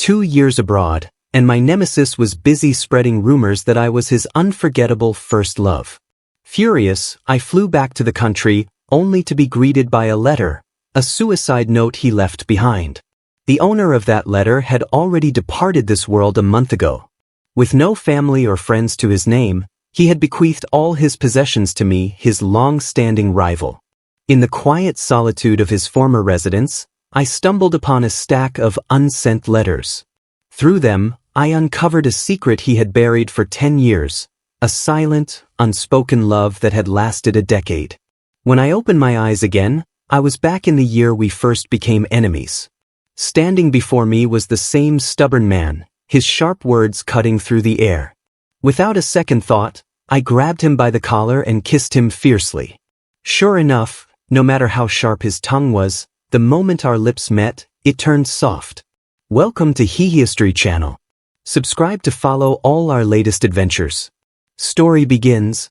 2 years abroad, and my nemesis was busy spreading rumors that I was his unforgettable first love. Furious, I flew back to the country, only to be greeted by a letter, a suicide note he left behind. The owner of that letter had already departed this world a month ago. With no family or friends to his name, he had bequeathed all his possessions to me, his long-standing rival. In the quiet solitude of his former residence, I stumbled upon a stack of unsent letters. Through them, I uncovered a secret he had buried for 10 years, a silent, unspoken love that had lasted a decade. When I opened my eyes again, I was back in the year we first became enemies. Standing before me was the same stubborn man, his sharp words cutting through the air. Without a second thought, I grabbed him by the collar and kissed him fiercely. Sure enough, no matter how sharp his tongue was, the moment our lips met, it turned soft. Welcome to History Channel. Subscribe to follow all our latest adventures. Story begins.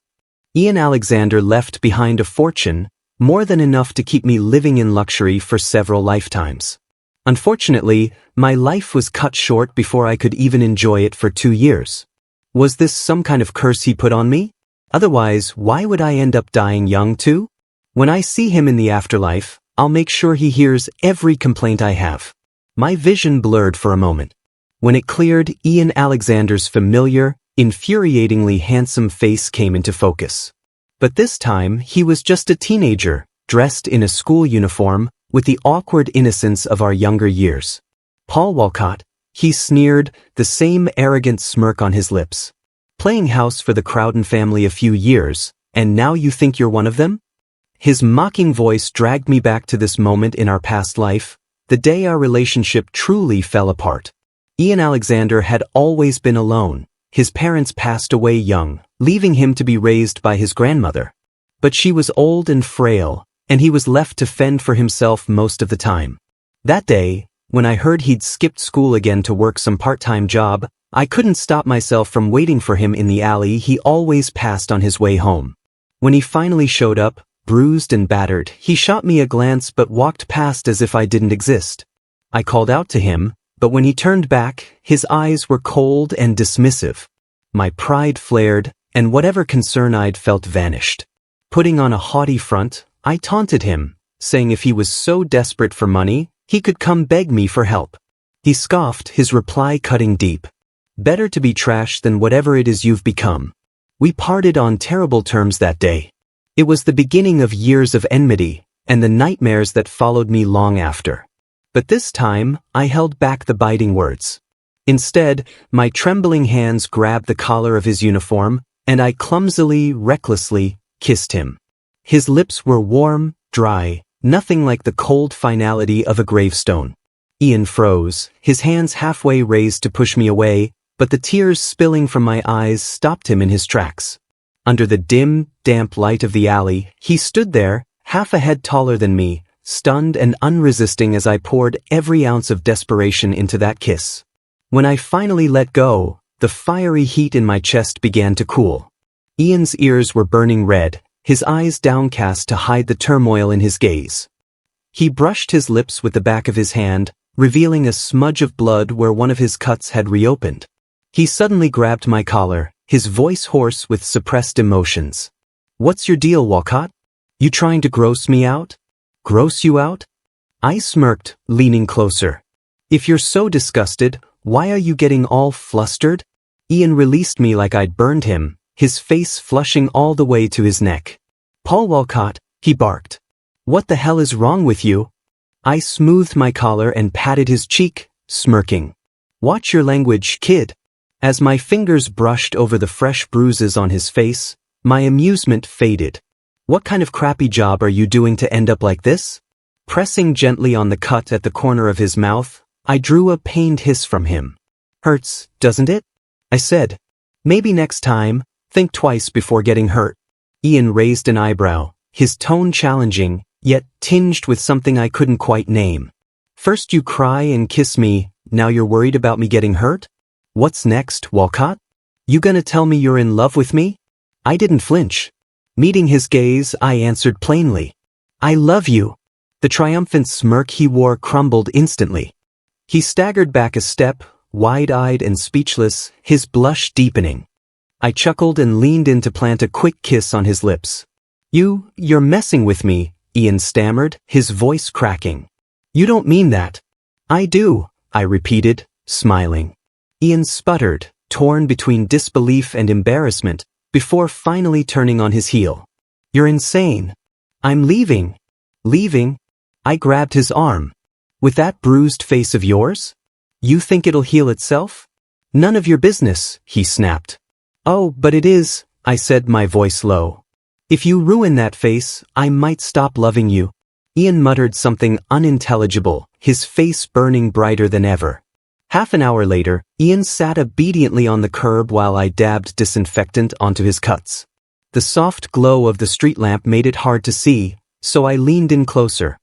Ian Alexander left behind a fortune, more than enough to keep me living in luxury for several lifetimes. Unfortunately, my life was cut short before I could even enjoy it for 2 years. Was this some kind of curse he put on me? Otherwise, why would I end up dying young too? When I see him in the afterlife, I'll make sure he hears every complaint I have. My vision blurred for a moment. When it cleared, Ian Alexander's familiar, infuriatingly handsome face came into focus. But this time, he was just a teenager, dressed in a school uniform, with the awkward innocence of our younger years. Paul Walcott, he sneered, the same arrogant smirk on his lips. Playing house for the Crowden family a few years, and now you think you're one of them? His mocking voice dragged me back to this moment in our past life, the day our relationship truly fell apart. Ian Alexander had always been alone. His parents passed away young, leaving him to be raised by his grandmother. But she was old and frail, and he was left to fend for himself most of the time. That day, when I heard he'd skipped school again to work some part-time job, I couldn't stop myself from waiting for him in the alley he always passed on his way home. When he finally showed up, bruised and battered, he shot me a glance but walked past as if I didn't exist. I called out to him, but when he turned back, his eyes were cold and dismissive. My pride flared, and whatever concern I'd felt vanished. Putting on a haughty front, I taunted him, saying if he was so desperate for money, he could come beg me for help. He scoffed, his reply cutting deep. Better to be trash than whatever it is you've become. We parted on terrible terms that day. It was the beginning of years of enmity, and the nightmares that followed me long after. But this time, I held back the biting words. Instead, my trembling hands grabbed the collar of his uniform, and I clumsily, recklessly, kissed him. His lips were warm, dry, nothing like the cold finality of a gravestone. Ian froze, his hands halfway raised to push me away, but the tears spilling from my eyes stopped him in his tracks. Under the dim, damp light of the alley, he stood there, half a head taller than me, stunned and unresisting as I poured every ounce of desperation into that kiss. When I finally let go, the fiery heat in my chest began to cool. Ian's ears were burning red, his eyes downcast to hide the turmoil in his gaze. He brushed his lips with the back of his hand, revealing a smudge of blood where one of his cuts had reopened. He suddenly grabbed my collar, his voice hoarse with suppressed emotions. "What's your deal, Walcott? You trying to gross me out?" "Gross you out?" I smirked, leaning closer. "If you're so disgusted, why are you getting all flustered?" Ian released me like I'd burned him, his face flushing all the way to his neck. "Paul Walcott," he barked. "What the hell is wrong with you?" I smoothed my collar and patted his cheek, smirking. "Watch your language, kid." As my fingers brushed over the fresh bruises on his face, my amusement faded. "What kind of crappy job are you doing to end up like this?" Pressing gently on the cut at the corner of his mouth, I drew a pained hiss from him. "Hurts, doesn't it?" I said. "Maybe next time, think twice before getting hurt." Ian raised an eyebrow, his tone challenging, yet tinged with something I couldn't quite name. "First you cry and kiss me, now you're worried about me getting hurt? What's next, Walcott? You gonna tell me you're in love with me?" I didn't flinch. Meeting his gaze, I answered plainly. "I love you." The triumphant smirk he wore crumbled instantly. He staggered back a step, wide-eyed and speechless, his blush deepening. I chuckled and leaned in to plant a quick kiss on his lips. You're messing with me, Ian stammered, his voice cracking. You don't mean that. I do, I repeated, smiling. Ian sputtered, torn between disbelief and embarrassment, before finally turning on his heel. You're insane. I'm leaving. Leaving? I grabbed his arm. With that bruised face of yours? You think it'll heal itself? None of your business, he snapped. Oh, but it is, I said, my voice low. If you ruin that face, I might stop loving you. Ian muttered something unintelligible, his face burning brighter than ever. Half an hour later, Ian sat obediently on the curb while I dabbed disinfectant onto his cuts. The soft glow of the street lamp made it hard to see, so I leaned in closer.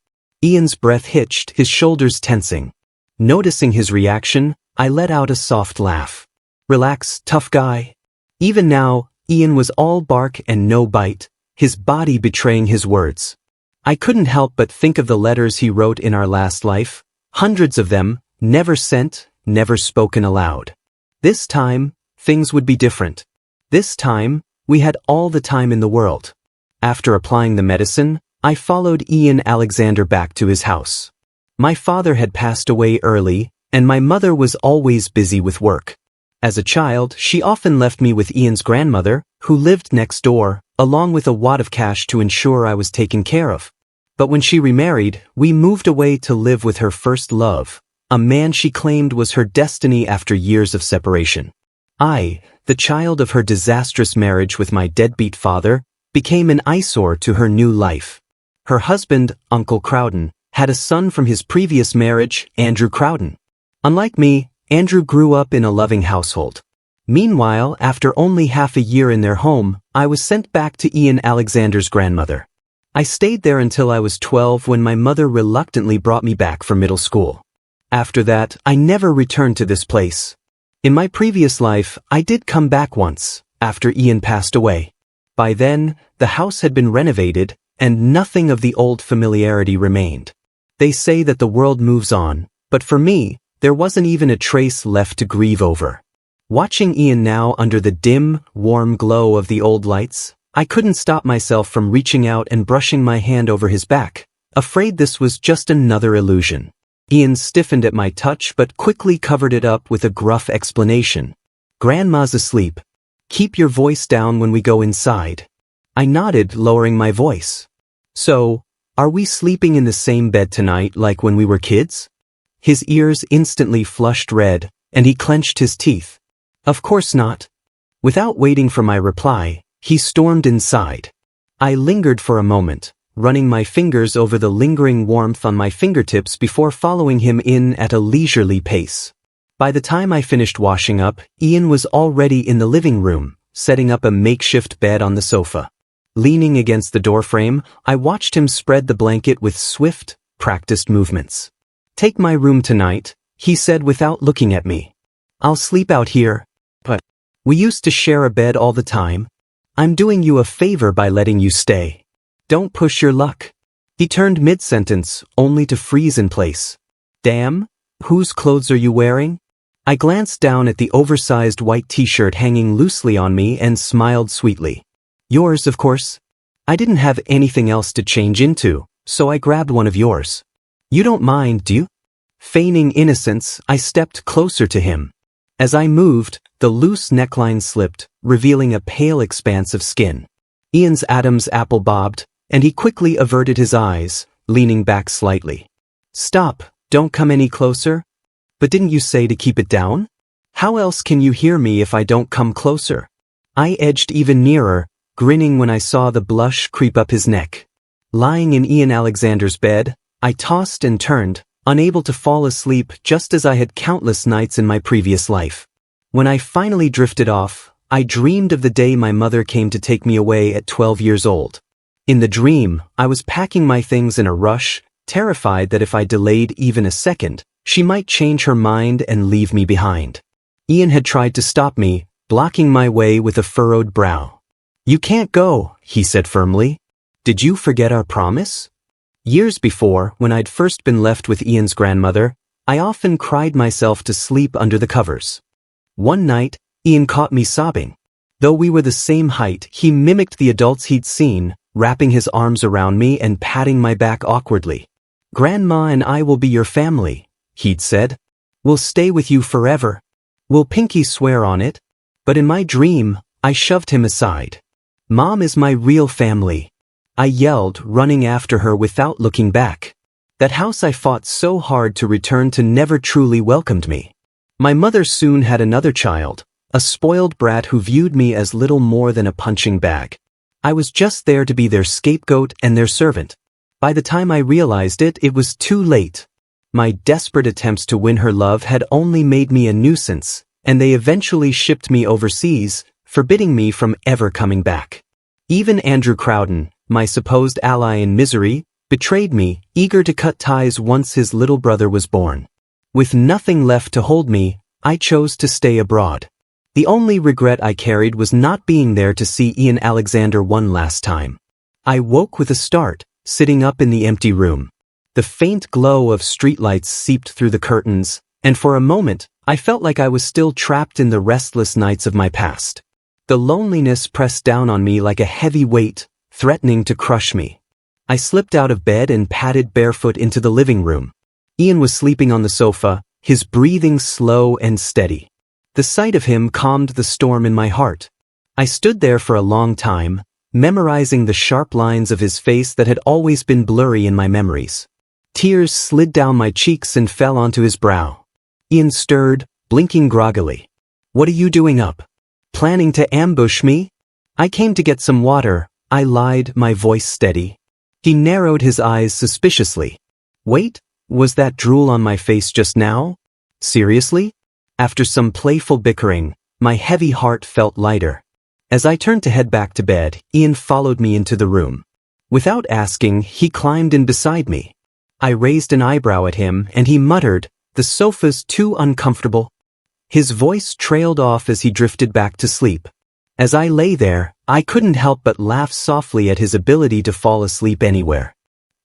Ian's breath hitched, his shoulders tensing. Noticing his reaction, I let out a soft laugh. Relax, tough guy. Even now, Ian was all bark and no bite, his body betraying his words. I couldn't help but think of the letters he wrote in our last life, hundreds of them, never sent, never spoken aloud. This time, things would be different. This time, we had all the time in the world. After applying the medicine, I followed Ian Alexander back to his house. My father had passed away early, and my mother was always busy with work. As a child, she often left me with Ian's grandmother, who lived next door, along with a wad of cash to ensure I was taken care of. But when she remarried, we moved away to live with her first love, a man she claimed was her destiny after years of separation. I, the child of her disastrous marriage with my deadbeat father, became an eyesore to her new life. Her husband, Uncle Crowden, had a son from his previous marriage, Andrew Crowden. Unlike me, Andrew grew up in a loving household. Meanwhile, after only half a year in their home, I was sent back to Ian Alexander's grandmother. I stayed there until I was 12 when my mother reluctantly brought me back for middle school. After that, I never returned to this place. In my previous life, I did come back once, after Ian passed away. By then, the house had been renovated, and nothing of the old familiarity remained. They say that the world moves on, but for me, there wasn't even a trace left to grieve over. Watching Ian now under the dim, warm glow of the old lights, I couldn't stop myself from reaching out and brushing my hand over his back, afraid this was just another illusion. Ian stiffened at my touch but quickly covered it up with a gruff explanation. Grandma's asleep. Keep your voice down when we go inside. I nodded, lowering my voice. So, are we sleeping in the same bed tonight like when we were kids? His ears instantly flushed red, and he clenched his teeth. Of course not. Without waiting for my reply, he stormed inside. I lingered for a moment, running my fingers over the lingering warmth on my fingertips before following him in at a leisurely pace. By the time I finished washing up, Ian was already in the living room, setting up a makeshift bed on the sofa. Leaning against the doorframe, I watched him spread the blanket with swift, practiced movements. Take my room tonight, he said without looking at me. I'll sleep out here. But we used to share a bed all the time. I'm doing you a favor by letting you stay. Don't push your luck. He turned mid-sentence, only to freeze in place. Damn, whose clothes are you wearing? I glanced down at the oversized white t-shirt hanging loosely on me and smiled sweetly. Yours, of course. I didn't have anything else to change into, so I grabbed one of yours. You don't mind, do you? Feigning innocence, I stepped closer to him. As I moved, the loose neckline slipped, revealing a pale expanse of skin. Ian's Adam's apple bobbed, and he quickly averted his eyes, leaning back slightly. Stop, don't come any closer. But didn't you say to keep it down? How else can you hear me if I don't come closer? I edged even nearer, grinning when I saw the blush creep up his neck. Lying in Ian Alexander's bed, I tossed and turned, unable to fall asleep just as I had countless nights in my previous life. When I finally drifted off, I dreamed of the day my mother came to take me away at 12 years old. In the dream, I was packing my things in a rush, terrified that if I delayed even a second, she might change her mind and leave me behind. Ian had tried to stop me, blocking my way with a furrowed brow. You can't go, he said firmly. Did you forget our promise? Years before, when I'd first been left with Ian's grandmother, I often cried myself to sleep under the covers. One night, Ian caught me sobbing. Though we were the same height, he mimicked the adults he'd seen, wrapping his arms around me and patting my back awkwardly. "Grandma and I will be your family," he'd said. "We'll stay with you forever. We'll pinky swear on it." But in my dream, I shoved him aside. "Mom is my real family," I yelled, running after her without looking back. That house I fought so hard to return to never truly welcomed me. My mother soon had another child, a spoiled brat who viewed me as little more than a punching bag. I was just there to be their scapegoat and their servant. By the time I realized it, it was too late. My desperate attempts to win her love had only made me a nuisance, and they eventually shipped me overseas, forbidding me from ever coming back. Even Andrew Crowden, my supposed ally in misery, betrayed me, eager to cut ties once his little brother was born. With nothing left to hold me, I chose to stay abroad. The only regret I carried was not being there to see Ian Alexander one last time. I woke with a start, sitting up in the empty room. The faint glow of streetlights seeped through the curtains, and for a moment, I felt like I was still trapped in the restless nights of my past. The loneliness pressed down on me like a heavy weight, threatening to crush me. I slipped out of bed and padded barefoot into the living room. Ian was sleeping on the sofa, his breathing slow and steady. The sight of him calmed the storm in my heart. I stood there for a long time, memorizing the sharp lines of his face that had always been blurry in my memories. Tears slid down my cheeks and fell onto his brow. Ian stirred, blinking groggily. "What are you doing up? Planning to ambush me?" "I came to get some water," I lied, my voice steady. He narrowed his eyes suspiciously. "Wait, was that drool on my face just now? Seriously?" After some playful bickering, my heavy heart felt lighter. As I turned to head back to bed, Ian followed me into the room. Without asking, he climbed in beside me. I raised an eyebrow at him, and he muttered, "The sofa's too uncomfortable." His voice trailed off as he drifted back to sleep. As I lay there, I couldn't help but laugh softly at his ability to fall asleep anywhere.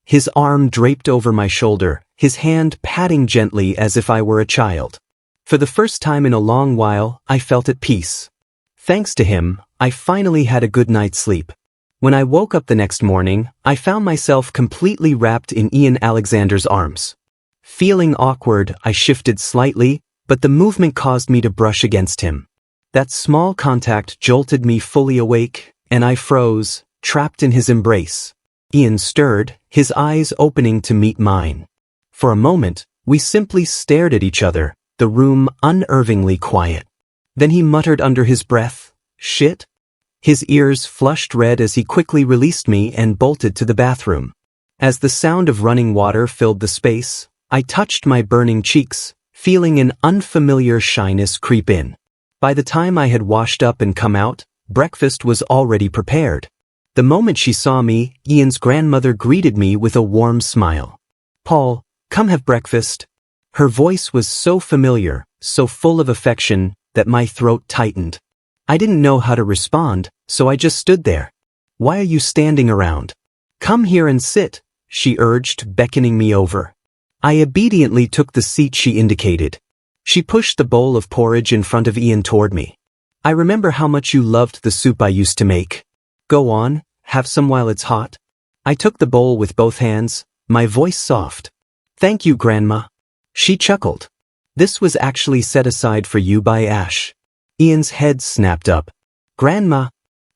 His arm draped over my shoulder, his hand patting gently as if I were a child. For the first time in a long while, I felt at peace. Thanks to him, I finally had a good night's sleep. When I woke up the next morning, I found myself completely wrapped in Ian Alexander's arms. Feeling awkward, I shifted slightly, but the movement caused me to brush against him. That small contact jolted me fully awake, and I froze, trapped in his embrace. Ian stirred, his eyes opening to meet mine. For a moment, we simply stared at each other, the room unnervingly quiet. Then he muttered under his breath, "Shit?" His ears flushed red as he quickly released me and bolted to the bathroom. As the sound of running water filled the space, I touched my burning cheeks, feeling an unfamiliar shyness creep in. By the time I had washed up and come out, breakfast was already prepared. The moment she saw me, Ian's grandmother greeted me with a warm smile. "Paul, come have breakfast." Her voice was so familiar, so full of affection, that my throat tightened. I didn't know how to respond, so I just stood there. "Why are you standing around? Come here and sit," she urged, beckoning me over. I obediently took the seat she indicated. She pushed the bowl of porridge in front of Ian toward me. "I remember how much you loved the soup I used to make. Go on, have some while it's hot." I took the bowl with both hands, my voice soft. "Thank you, Grandma." She chuckled. "This was actually set aside for you by Ash." Ian's head snapped up. "Grandma."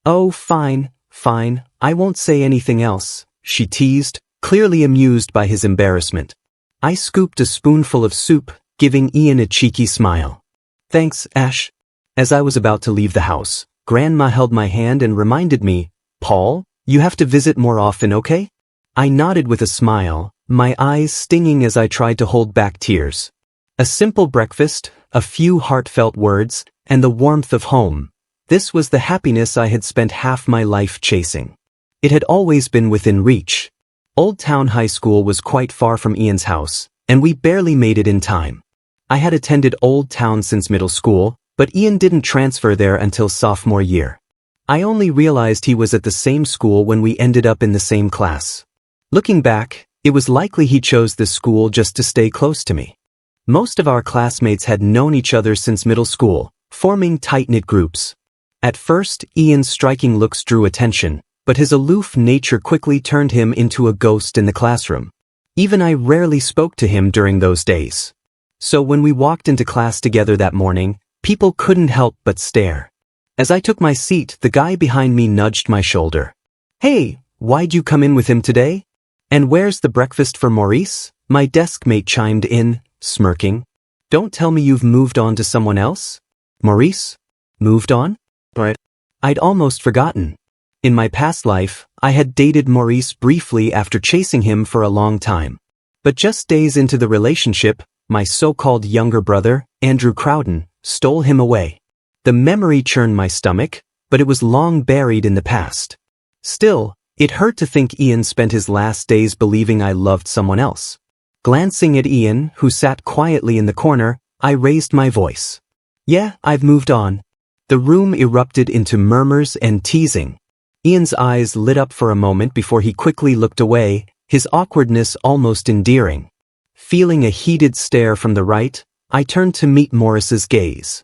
"Oh, fine, fine, I won't say anything else," she teased, clearly amused by his embarrassment. I scooped a spoonful of soup, giving Ian a cheeky smile. "Thanks, Ash." As I was about to leave the house, Grandma held my hand and reminded me, "Paul, you have to visit more often, okay?" I nodded with a smile, my eyes stinging as I tried to hold back tears. A simple breakfast, a few heartfelt words, and the warmth of home. This was the happiness I had spent half my life chasing. It had always been within reach. Old Town High School was quite far from Ian's house, and we barely made it in time. I had attended Old Town since middle school, but Ian didn't transfer there until sophomore year. I only realized he was at the same school when we ended up in the same class. Looking back, it was likely he chose this school just to stay close to me. Most of our classmates had known each other since middle school, forming tight-knit groups. At first, Ian's striking looks drew attention, but his aloof nature quickly turned him into a ghost in the classroom. Even I rarely spoke to him during those days. So when we walked into class together that morning, people couldn't help but stare. As I took my seat, the guy behind me nudged my shoulder. "Hey, why'd you come in with him today? And where's the breakfast for Maurice?" My desk mate chimed in, smirking. "Don't tell me you've moved on to someone else?" "Maurice? Moved on?" Right. I'd almost forgotten. In my past life, I had dated Maurice briefly after chasing him for a long time. But just days into the relationship, my so-called younger brother, Andrew Crowden, stole him away. The memory churned my stomach, but it was long buried in the past. Still, it hurt to think Ian spent his last days believing I loved someone else. Glancing at Ian, who sat quietly in the corner, I raised my voice. "Yeah, I've moved on." The room erupted into murmurs and teasing. Ian's eyes lit up for a moment before he quickly looked away, his awkwardness almost endearing. Feeling a heated stare from the right, I turned to meet Morris's gaze.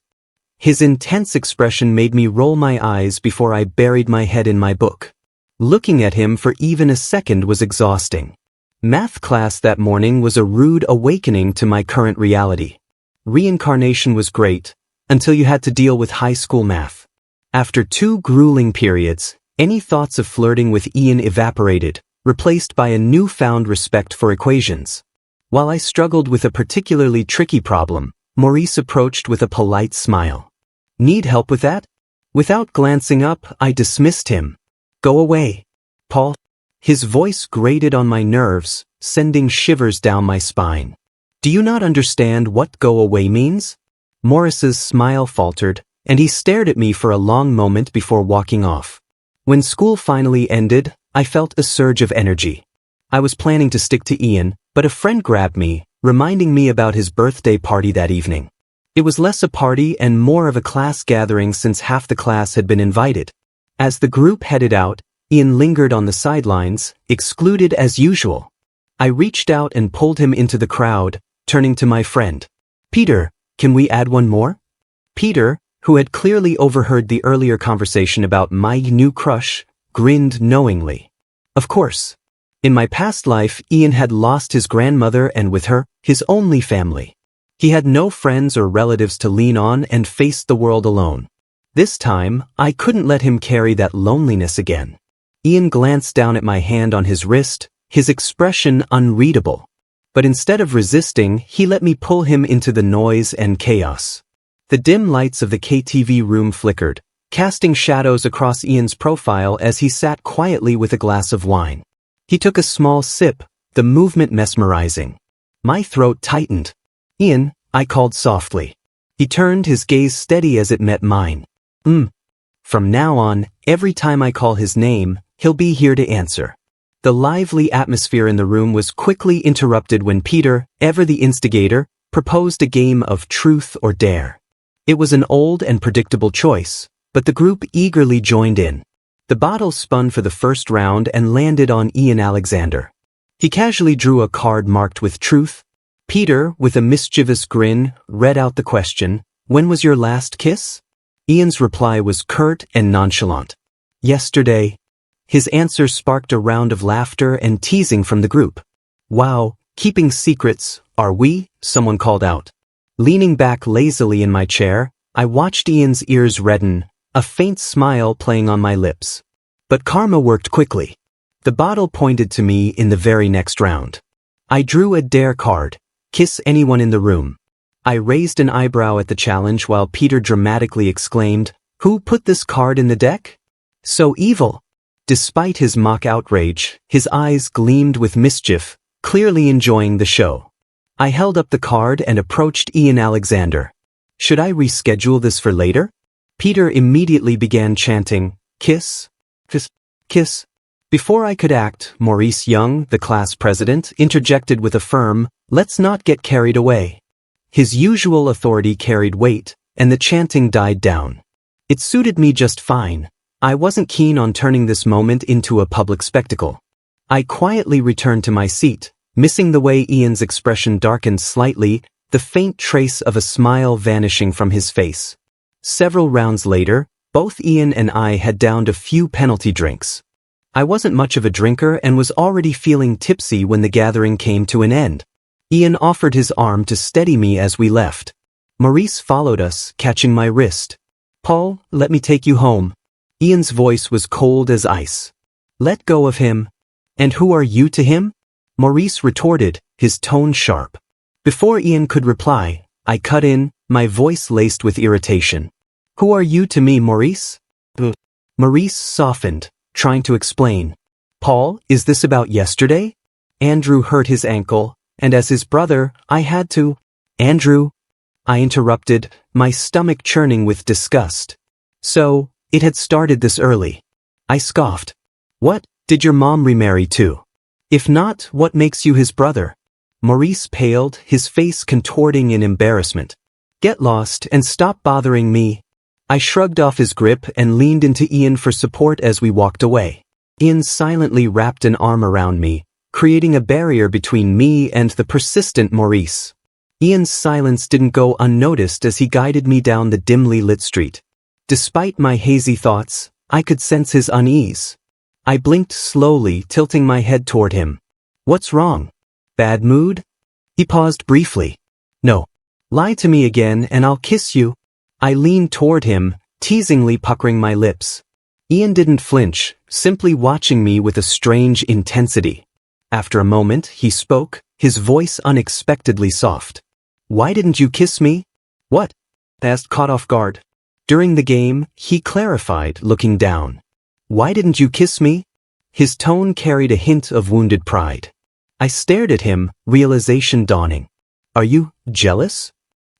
His intense expression made me roll my eyes before I buried my head in my book. Looking at him for even a second was exhausting. Math class that morning was a rude awakening to my current reality. Reincarnation was great, until you had to deal with high school math. After 2 grueling periods, any thoughts of flirting with Ian evaporated, replaced by a newfound respect for equations. While I struggled with a particularly tricky problem, Maurice approached with a polite smile. "Need help with that?" Without glancing up, I dismissed him. "Go away, Paul." His voice grated on my nerves, sending shivers down my spine. "Do you not understand what go away means?" Morris's smile faltered, and he stared at me for a long moment before walking off. When school finally ended, I felt a surge of energy. I was planning to stick to Ian, but a friend grabbed me, reminding me about his birthday party that evening. It was less a party and more of a class gathering since half the class had been invited. As the group headed out, Ian lingered on the sidelines, excluded as usual. I reached out and pulled him into the crowd, turning to my friend. "Peter, can we add one more?" Peter, who had clearly overheard the earlier conversation about my new crush, grinned knowingly. Of course. In my past life, Ian had lost his grandmother and with her, his only family. He had no friends or relatives to lean on and faced the world alone. This time, I couldn't let him carry that loneliness again. Ian glanced down at my hand on his wrist, his expression unreadable. But instead of resisting, he let me pull him into the noise and chaos. The dim lights of the KTV room flickered, casting shadows across Ian's profile as he sat quietly with a glass of wine. He took a small sip, the movement mesmerizing. My throat tightened. "Ian," I called softly. He turned, his gaze steady as it met mine. From now on, every time I call his name, he'll be here to answer." The lively atmosphere in the room was quickly interrupted when Peter, ever the instigator, proposed a game of truth or dare. It was an old and predictable choice, but the group eagerly joined in. The bottle spun for the first round and landed on Ian Alexander. He casually drew a card marked with truth. Peter, with a mischievous grin, read out the question, "When was your last kiss?" Ian's reply was curt and nonchalant. "Yesterday." His answer sparked a round of laughter and teasing from the group. "Wow, keeping secrets, are we?" someone called out. Leaning back lazily in my chair, I watched Ian's ears redden, a faint smile playing on my lips. But karma worked quickly. The bottle pointed to me in the very next round. I drew a dare card, "Kiss anyone in the room." I raised an eyebrow at the challenge while Peter dramatically exclaimed, "Who put this card in the deck? So evil." Despite his mock outrage, his eyes gleamed with mischief, clearly enjoying the show. I held up the card and approached Ian Alexander. "Should I reschedule this for later?" Peter immediately began chanting, "Kiss, kiss, kiss." Before I could act, Maurice Young, the class president, interjected with a firm, "Let's not get carried away." His usual authority carried weight, and the chanting died down. It suited me just fine. I wasn't keen on turning this moment into a public spectacle. I quietly returned to my seat, missing the way Ian's expression darkened slightly, the faint trace of a smile vanishing from his face. Several rounds later, both Ian and I had downed a few penalty drinks. I wasn't much of a drinker and was already feeling tipsy when the gathering came to an end. Ian offered his arm to steady me as we left. Maurice followed us, catching my wrist. "Paul, let me take you home." Ian's voice was cold as ice. "Let go of him." "And who are you to him?" Maurice retorted, his tone sharp. Before Ian could reply, I cut in, my voice laced with irritation. "Who are you to me, Maurice?" Maurice softened, trying to explain. "Paul, is this about yesterday? Andrew hurt his ankle, and as his brother, I had to—" "Andrew?" I interrupted, my stomach churning with disgust. "So, it had started this early." I scoffed. "What, did your mom remarry too? If not, what makes you his brother?" Maurice paled, his face contorting in embarrassment. "Get lost and stop bothering me." I shrugged off his grip and leaned into Ian for support as we walked away. Ian silently wrapped an arm around me, creating a barrier between me and the persistent Maurice. Ian's silence didn't go unnoticed as he guided me down the dimly lit street. Despite my hazy thoughts, I could sense his unease. I blinked slowly, tilting my head toward him. "What's wrong? Bad mood?" He paused briefly. "No. Lie to me again and I'll kiss you." I leaned toward him, teasingly puckering my lips. Ian didn't flinch, simply watching me with a strange intensity. After a moment, he spoke, his voice unexpectedly soft. "Why didn't you kiss me?" "What?" I asked, caught off guard. During the game, he clarified, looking down. "Why didn't you kiss me?" His tone carried a hint of wounded pride. I stared at him, realization dawning. "Are you jealous?"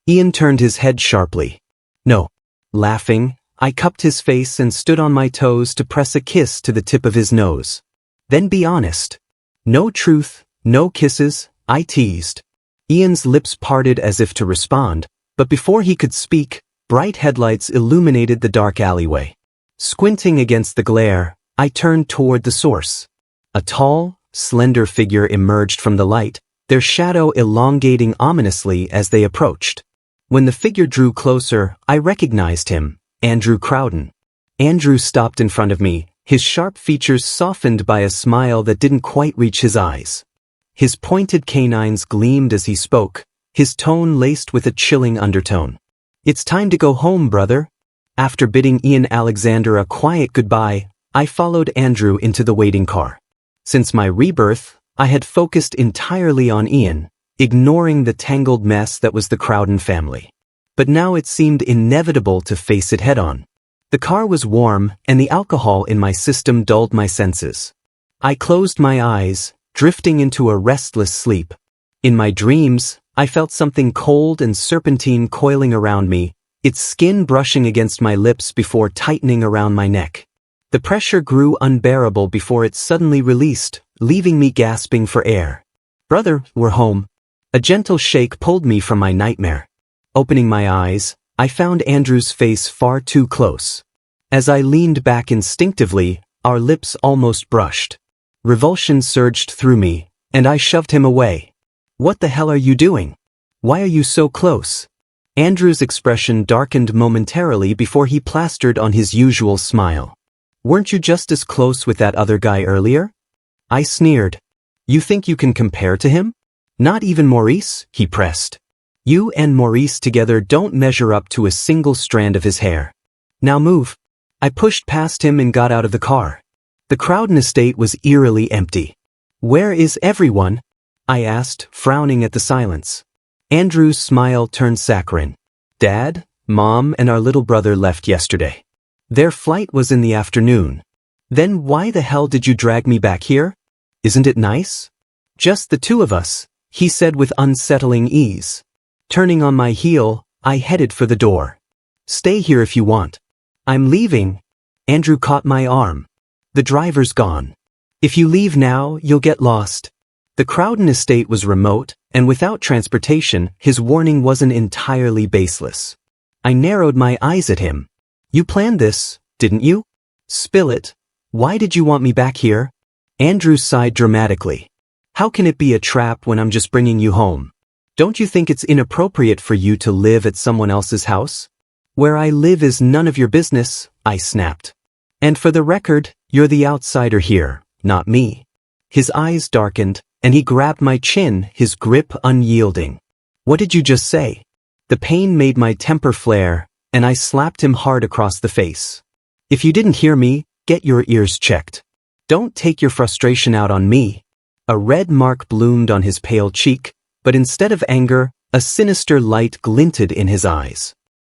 Ian turned his head sharply. "No." Laughing, I cupped his face and stood on my toes to press a kiss to the tip of his nose. "Then be honest." "No truth, no kisses," I teased. Ian's lips parted as if to respond, but before he could speak, bright headlights illuminated the dark alleyway. Squinting against the glare, I turned toward the source. A tall, slender figure emerged from the light, their shadow elongating ominously as they approached. When the figure drew closer, I recognized him, Andrew Crowden. Andrew stopped in front of me, his sharp features softened by a smile that didn't quite reach his eyes. His pointed canines gleamed as he spoke, his tone laced with a chilling undertone. "It's time to go home, brother." After bidding Ian Alexander a quiet goodbye, I followed Andrew into the waiting car. Since my rebirth, I had focused entirely on Ian, ignoring the tangled mess that was the Crowden family. But now it seemed inevitable to face it head-on. The car was warm, and the alcohol in my system dulled my senses. I closed my eyes, drifting into a restless sleep. In my dreams, I felt something cold and serpentine coiling around me, its skin brushing against my lips before tightening around my neck. The pressure grew unbearable before it suddenly released, leaving me gasping for air. "Brother, we're home." A gentle shake pulled me from my nightmare. Opening my eyes, I found Andrew's face far too close. As I leaned back instinctively, our lips almost brushed. Revulsion surged through me, and I shoved him away. "What the hell are you doing? Why are you so close?" Andrew's expression darkened momentarily before he plastered on his usual smile. "Weren't you just as close with that other guy earlier?" I sneered. "You think you can compare to him?" "Not even Maurice," he pressed. "You and Maurice together don't measure up to a single strand of his hair. Now move." I pushed past him and got out of the car. The Crowden estate was eerily empty. "Where is everyone?" I asked, frowning at the silence. Andrew's smile turned saccharine. "Dad, Mom, and our little brother left yesterday. Their flight was in the afternoon." "Then why the hell did you drag me back here? Isn't it nice?" "Just the two of us," he said with unsettling ease. Turning on my heel, I headed for the door. "Stay here if you want." "I'm leaving." Andrew caught my arm. "The driver's gone. If you leave now, you'll get lost." The Crowden estate was remote, and without transportation, his warning wasn't entirely baseless. I narrowed my eyes at him. "You planned this, didn't you?" "Spill it. Why did you want me back here?" Andrew sighed dramatically. "How can it be a trap when I'm just bringing you home?" Don't you think it's inappropriate for you to live at someone else's house? Where I live is none of your business, I snapped. And for the record, you're the outsider here, not me. His eyes darkened, and he grabbed my chin, his grip unyielding. What did you just say? The pain made my temper flare, and I slapped him hard across the face. If you didn't hear me, get your ears checked. Don't take your frustration out on me. A red mark bloomed on his pale cheek, but instead of anger, a sinister light glinted in his eyes.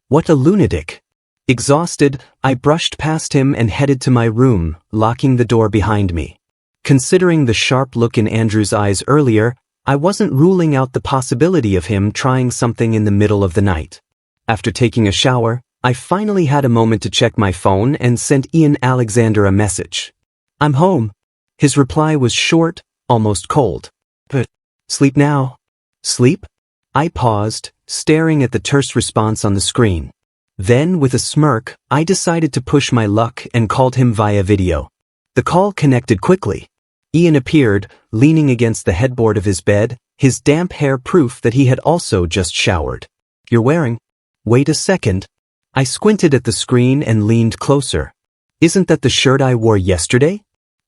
What a lunatic. Exhausted, I brushed past him and headed to my room, locking the door behind me. Considering the sharp look in Andrew's eyes earlier, I wasn't ruling out the possibility of him trying something in the middle of the night. After taking a shower, I finally had a moment to check my phone and sent Ian Alexander a message. I'm home. His reply was short, almost cold. But, sleep now. Sleep? I paused, staring at the terse response on the screen. Then, with a smirk, I decided to push my luck and called him via video. The call connected quickly. Ian appeared, leaning against the headboard of his bed, his damp hair proof that he had also just showered. You're wearing? Wait a second. I squinted at the screen and leaned closer. Isn't that the shirt I wore yesterday?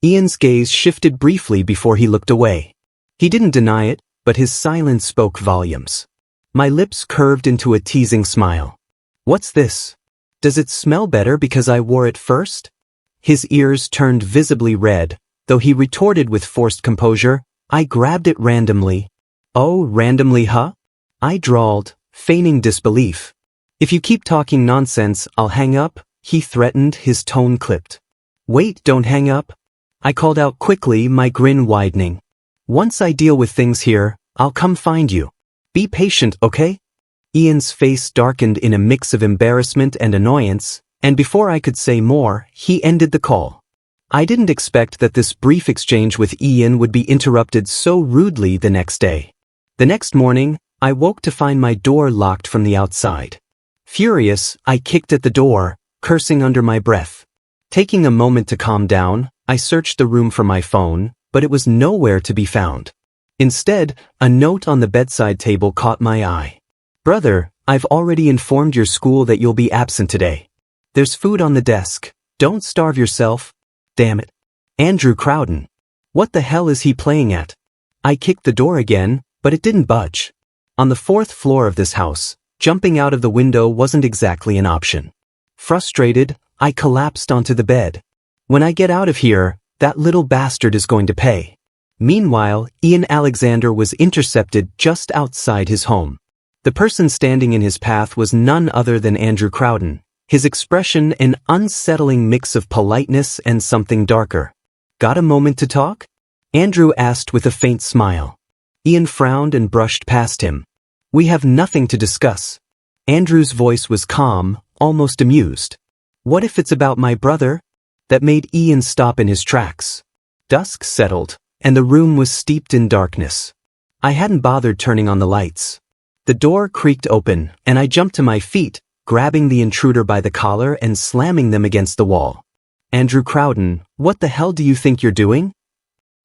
Ian's gaze shifted briefly before he looked away. He didn't deny it, but his silence spoke volumes. My lips curved into a teasing smile. What's this? Does it smell better because I wore it first? His ears turned visibly red, though he retorted with forced composure, I grabbed it randomly. Oh, randomly, huh? I drawled, feigning disbelief. If you keep talking nonsense, I'll hang up, he threatened, his tone clipped. Wait, don't hang up. I called out quickly, my grin widening. Once I deal with things here, I'll come find you. Be patient, okay? Ian's face darkened in a mix of embarrassment and annoyance, and before I could say more, he ended the call. I didn't expect that this brief exchange with Ian would be interrupted so rudely the next day. The next morning, I woke to find my door locked from the outside. Furious, I kicked at the door, cursing under my breath. Taking a moment to calm down, I searched the room for my phone, but it was nowhere to be found. Instead, a note on the bedside table caught my eye. Brother, I've already informed your school that you'll be absent today. There's food on the desk. Don't starve yourself. Damn it. Andrew Crowden. What the hell is he playing at? I kicked the door again, but it didn't budge. On the 4th floor of this house, jumping out of the window wasn't exactly an option. Frustrated, I collapsed onto the bed. When I get out of here, that little bastard is going to pay. Meanwhile, Ian Alexander was intercepted just outside his home. The person standing in his path was none other than Andrew Crowden, his expression an unsettling mix of politeness and something darker. Got a moment to talk? Andrew asked with a faint smile. Ian frowned and brushed past him. We have nothing to discuss. Andrew's voice was calm, almost amused. What if it's about my brother? That made Ian stop in his tracks. Dusk settled, and the room was steeped in darkness. I hadn't bothered turning on the lights. The door creaked open, and I jumped to my feet, grabbing the intruder by the collar and slamming them against the wall. Andrew Crowden, what the hell do you think you're doing?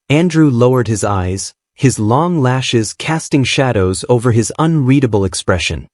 Andrew lowered his eyes, his long lashes casting shadows over his unreadable expression.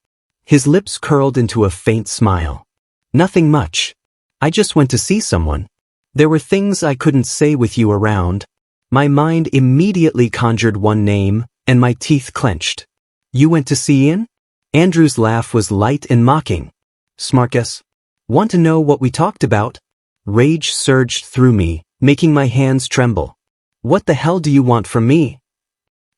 His lips curled into a faint smile. Nothing much. I just went to see someone. There were things I couldn't say with you around. My mind immediately conjured one name, and my teeth clenched. You went to see Ian? Andrew's laugh was light and mocking. Smarkass. Want to know what we talked about? Rage surged through me, making my hands tremble. What the hell do you want from me?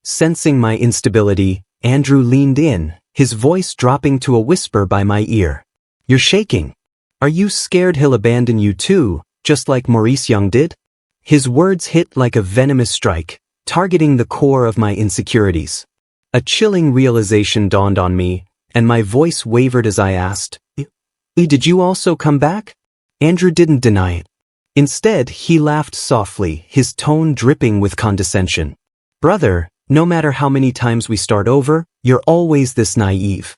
Sensing my instability, Andrew leaned in, his voice dropping to a whisper by my ear. You're shaking. Are you scared he'll abandon you too, just like Maurice Young did? His words hit like a venomous strike, targeting the core of my insecurities. A chilling realization dawned on me, and my voice wavered as I asked, Did you also come back? Andrew didn't deny it. Instead, he laughed softly, his tone dripping with condescension. Brother, no matter how many times we start over, you're always this naive.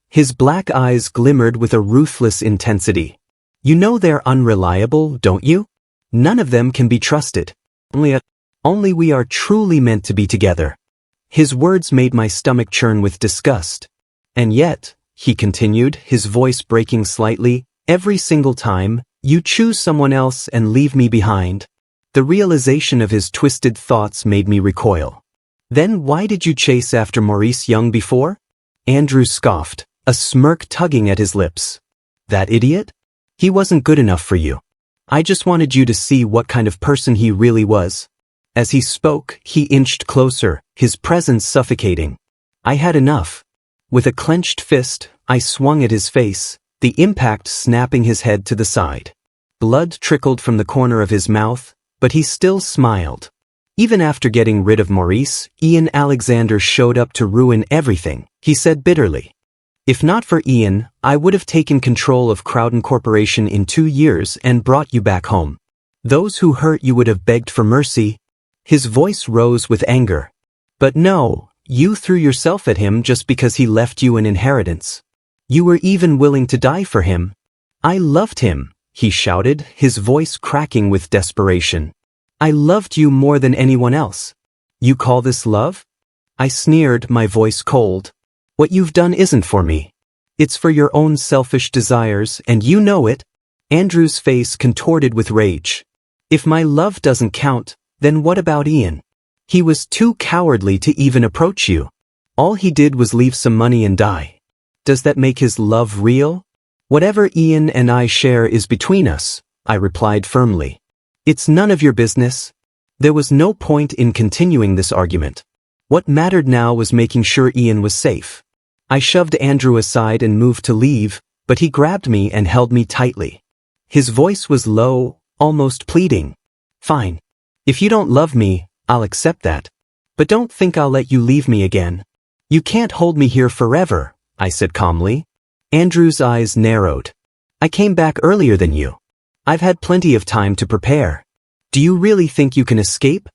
His black eyes glimmered with a ruthless intensity. You know they're unreliable, don't you? None of them can be trusted. Only we are truly meant to be together. His words made my stomach churn with disgust. And yet, he continued, his voice breaking slightly, every single time, you choose someone else and leave me behind. The realization of his twisted thoughts made me recoil. Then why did you chase after Maurice Young before? Andrew scoffed, a smirk tugging at his lips. That idiot? He wasn't good enough for you. I just wanted you to see what kind of person he really was. As he spoke, he inched closer, his presence suffocating. I had enough. With a clenched fist, I swung at his face, the impact snapping his head to the side. Blood trickled from the corner of his mouth, but he still smiled. Even after getting rid of Maurice, Ian Alexander showed up to ruin everything, he said bitterly. If not for Ian, I would have taken control of Crowden Corporation in 2 years and brought you back home. Those who hurt you would have begged for mercy. His voice rose with anger. But no, you threw yourself at him just because he left you an inheritance. You were even willing to die for him. I loved him, he shouted, his voice cracking with desperation. I loved you more than anyone else. You call this love? I sneered, my voice cold. What you've done isn't for me. It's for your own selfish desires, and you know it. Andrew's face contorted with rage. If my love doesn't count, then what about Ian? He was too cowardly to even approach you. All he did was leave some money and die. Does that make his love real? Whatever Ian and I share is between us, I replied firmly. It's none of your business. There was no point in continuing this argument. What mattered now was making sure Ian was safe. I shoved Andrew aside and moved to leave, but he grabbed me and held me tightly. His voice was low, almost pleading. Fine. If you don't love me, I'll accept that. But don't think I'll let you leave me again. You can't hold me here forever, I said calmly. Andrew's eyes narrowed. I came back earlier than you. I've had plenty of time to prepare. Do you really think you can escape?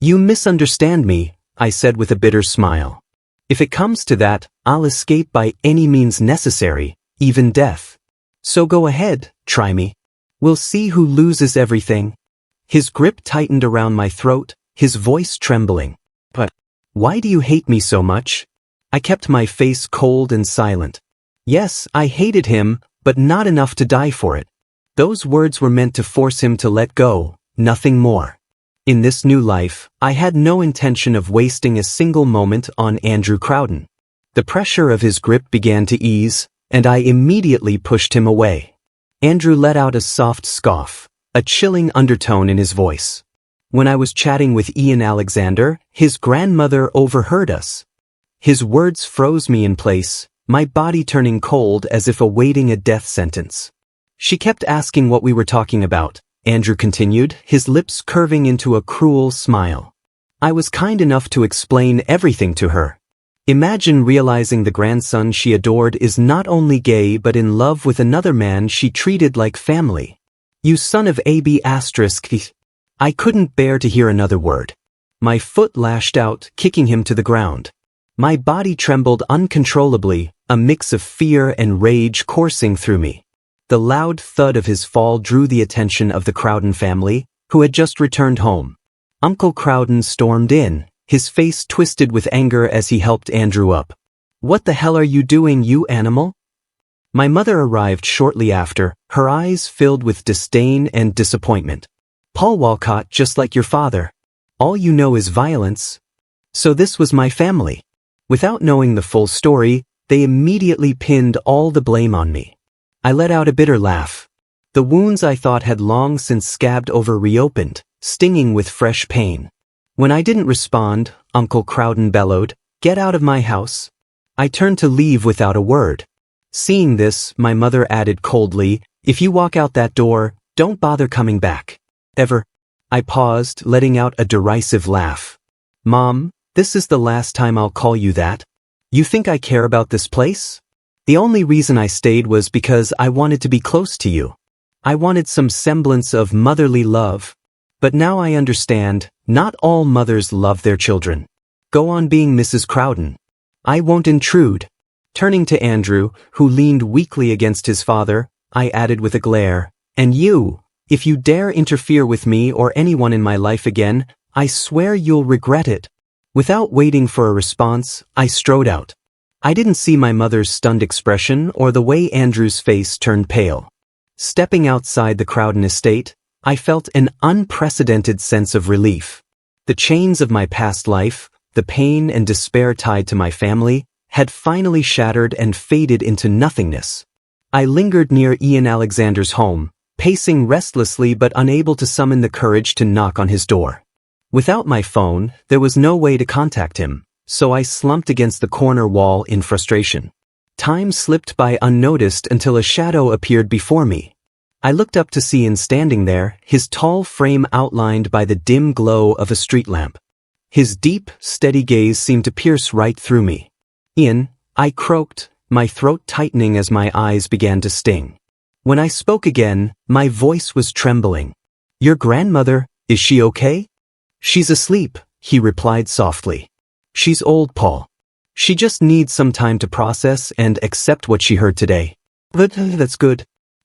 You misunderstand me, I said with a bitter smile. If it comes to that, I'll escape by any means necessary, even death. So go ahead, try me. We'll see who loses everything. His grip tightened around my throat, his voice trembling. But why do you hate me so much? I kept my face cold and silent. Yes, I hated him, but not enough to die for it. Those words were meant to force him to let go, nothing more. In this new life, I had no intention of wasting a single moment on Andrew Crowden. The pressure of his grip began to ease, and I immediately pushed him away. Andrew let out a soft scoff, a chilling undertone in his voice. When I was chatting with Ian Alexander, his grandmother overheard us. His words froze me in place, my body turning cold as if awaiting a death sentence. She kept asking what we were talking about, Andrew continued, his lips curving into a cruel smile. I was kind enough to explain everything to her. Imagine realizing the grandson she adored is not only gay but in love with another man she treated like family. You son of AB***. I couldn't bear to hear another word. My foot lashed out, kicking him to the ground. My body trembled uncontrollably, a mix of fear and rage coursing through me. The loud thud of his fall drew the attention of the Crowden family, who had just returned home. Uncle Crowden stormed in, his face twisted with anger as he helped Andrew up. What the hell are you doing, you animal? My mother arrived shortly after, her eyes filled with disdain and disappointment. Paul Walcott, just like your father. All you know is violence. So this was my family. Without knowing the full story, they immediately pinned all the blame on me. I let out a bitter laugh. The wounds I thought had long since scabbed over reopened, stinging with fresh pain. When I didn't respond, Uncle Crowden bellowed, "Get out of my house." I turned to leave without a word. Seeing this, my mother added coldly, "If you walk out that door, don't bother coming back. Ever." I paused, letting out a derisive laugh. "Mom, this is the last time I'll call you that. You think I care about this place? The only reason I stayed was because I wanted to be close to you. I wanted some semblance of motherly love. But now I understand, not all mothers love their children. Go on being Mrs. Crowden. I won't intrude." Turning to Andrew, who leaned weakly against his father, I added with a glare, "And you, if you dare interfere with me or anyone in my life again, I swear you'll regret it." Without waiting for a response, I strode out. I didn't see my mother's stunned expression or the way Andrew's face turned pale. Stepping outside the Crowden estate, I felt an unprecedented sense of relief. The chains of my past life, the pain and despair tied to my family, had finally shattered and faded into nothingness. I lingered near Ian Alexander's home, pacing restlessly but unable to summon the courage to knock on his door. Without my phone, there was no way to contact him, so I slumped against the corner wall in frustration. Time slipped by unnoticed until a shadow appeared before me. I looked up to see Ian standing there, his tall frame outlined by the dim glow of a street lamp. His deep, steady gaze seemed to pierce right through me. "Ian," I croaked, my throat tightening as my eyes began to sting. When I spoke again, my voice was trembling. "Your grandmother, is she okay?" "She's asleep," he replied softly. "She's old, Paul. She just needs some time to process and accept what she heard today." "But that's good."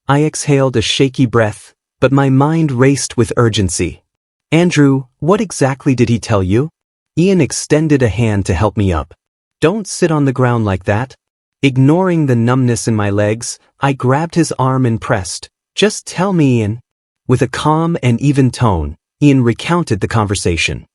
I exhaled a shaky breath, but my mind raced with urgency. "Andrew, what exactly did he tell you?" Ian extended a hand to help me up. "Don't sit on the ground like that." Ignoring the numbness in my legs, I grabbed his arm and pressed. "Just tell me, Ian." With a calm and even tone, Ian recounted the conversation.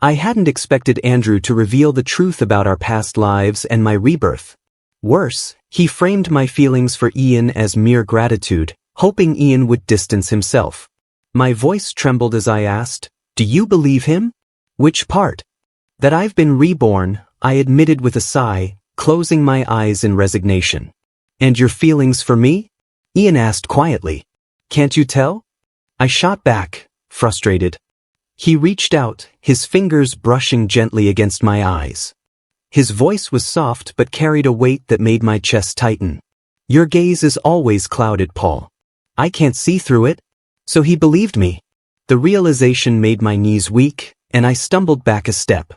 I hadn't expected Andrew to reveal the truth about our past lives and my rebirth. Worse, he framed my feelings for Ian as mere gratitude, hoping Ian would distance himself. My voice trembled as I asked, "Do you believe him?" "Which part?" "That I've been reborn," I admitted with a sigh, closing my eyes in resignation. "And your feelings for me?" Ian asked quietly. "Can't you tell?" I shot back, frustrated. He reached out, his fingers brushing gently against my eyes. His voice was soft but carried a weight that made my chest tighten. "Your gaze is always clouded, Paul. I can't see through it." So he believed me. The realization made my knees weak, and I stumbled back a step.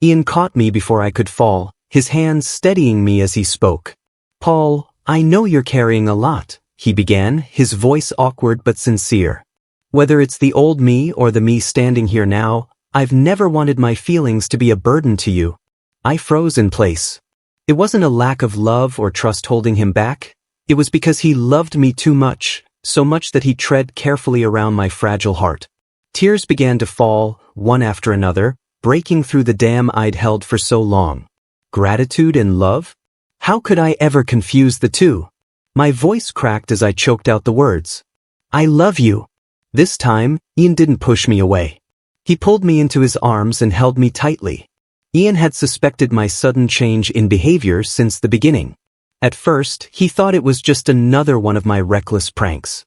Ian caught me before I could fall, his hands steadying me as he spoke. "Paul, I know you're carrying a lot," he began, his voice awkward but sincere. "Whether it's the old me or the me standing here now, I've never wanted my feelings to be a burden to you." I froze in place. It wasn't a lack of love or trust holding him back. It was because he loved me too much, so much that he tread carefully around my fragile heart. Tears began to fall, one after another, breaking through the dam I'd held for so long. Gratitude and love? How could I ever confuse the two? My voice cracked as I choked out the words. "I love you." This time, Ian didn't push me away. He pulled me into his arms and held me tightly. Ian had suspected my sudden change in behavior since the beginning. At first, he thought it was just another one of my reckless pranks.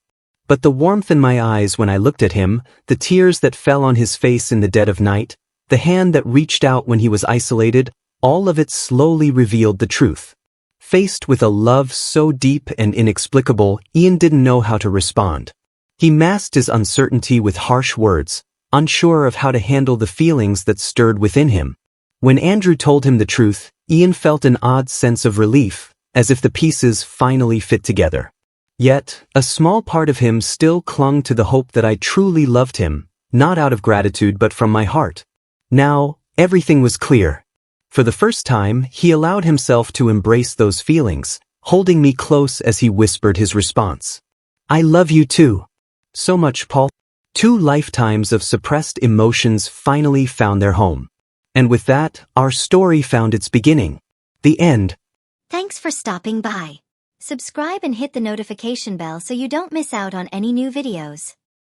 But the warmth in my eyes when I looked at him, the tears that fell on his face in the dead of night, the hand that reached out when he was isolated, all of it slowly revealed the truth. Faced with a love so deep and inexplicable, Ian didn't know how to respond. He masked his uncertainty with harsh words, unsure of how to handle the feelings that stirred within him. When Andrew told him the truth, Ian felt an odd sense of relief, as if the pieces finally fit together. Yet, a small part of him still clung to the hope that I truly loved him, not out of gratitude but from my heart. Now, everything was clear. For the first time, he allowed himself to embrace those feelings, holding me close as he whispered his response. "I love you too. So much, Paul." 2 lifetimes of suppressed emotions finally found their home. And with that, our story found its beginning. The end. Thanks for stopping by. Subscribe and hit the notification bell so you don't miss out on any new videos.